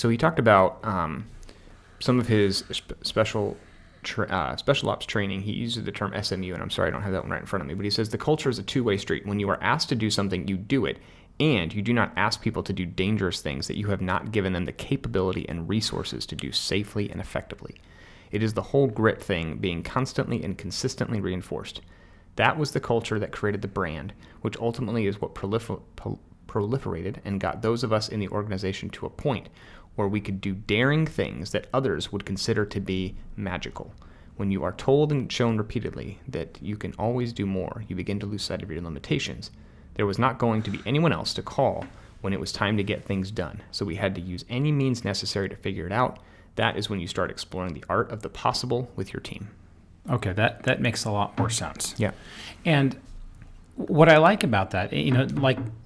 So he talked about some of his special ops training. He uses the term SMU, and I'm sorry I don't have that one right in front of me, but he says the culture is a two-way street. When you are asked to do something, you do it, and you do not ask people to do dangerous things that you have not given them the capability and resources to do safely and effectively. It is the whole grit thing being constantly and consistently reinforced. That was the culture that created the brand, which ultimately is what proliferated and got those of us in the organization to a point where we could do daring things that others would consider to be magical. When you are told and shown repeatedly that you can always do more, you begin to lose sight of your limitations. There was not going to be anyone else to call when it was time to get things done, so we had to use any means necessary to figure it out. That is when you start exploring the art of the possible with your team. Okay, that makes a lot more sense. Yeah. And what I like about that,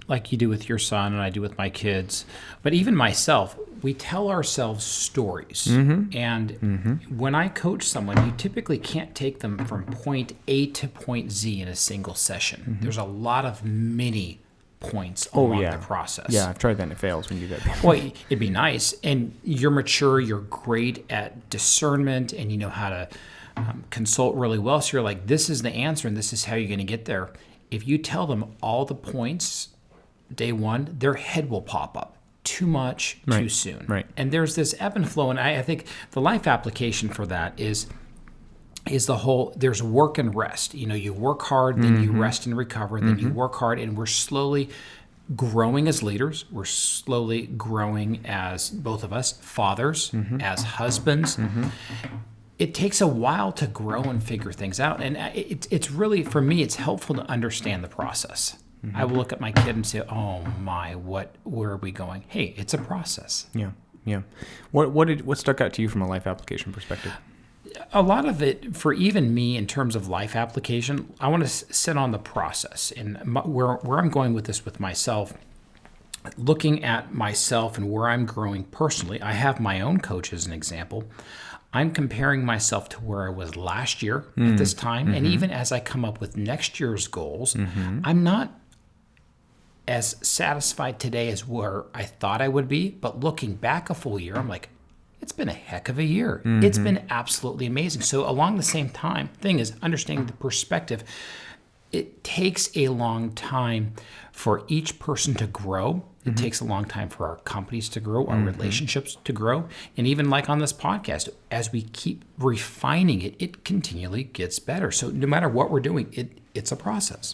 like you do with your son and I do with my kids, but even myself, we tell ourselves stories. Mm-hmm. And when I coach someone, you typically can't take them from point A to point Z in a single session. Mm-hmm. There's a lot of mini points along the process. Yeah, I've tried that and it fails when you do that. Well, it'd be nice. And you're mature, you're great at discernment, and you know how to consult really well. So you're like, this is the answer and this is how you're going to get there. If you tell them all the points day one, their head will pop up. Too much, too soon. Right. And there's this ebb and flow. And I think the life application for that is the whole, there's work and rest. You work hard, then you rest and recover, then you work hard, and we're slowly growing as leaders. We're slowly growing as, both of us, fathers, as husbands. It takes a while to grow and figure things out. And it's really, for me, it's helpful to understand the process. I will look at my kid and say, oh my, where are we going? Hey, it's a process. Yeah. What stuck out to you from a life application perspective? A lot of it, for even me, in terms of life application, I want to sit on the process. And where I'm going with this with myself, looking at myself and where I'm growing personally, I have my own coach as an example. I'm comparing myself to where I was last year at this time. And even as I come up with next year's goals, I'm not as satisfied today as where I thought I would be. But looking back a full year, I'm like, it's been a heck of a year. It's been absolutely amazing. So along the same thing is understanding the perspective. It takes a long time for each person to grow. It takes a long time for our companies to grow, our relationships to grow. And even like on this podcast, as we keep refining it, it continually gets better. So no matter what we're doing, it's a process.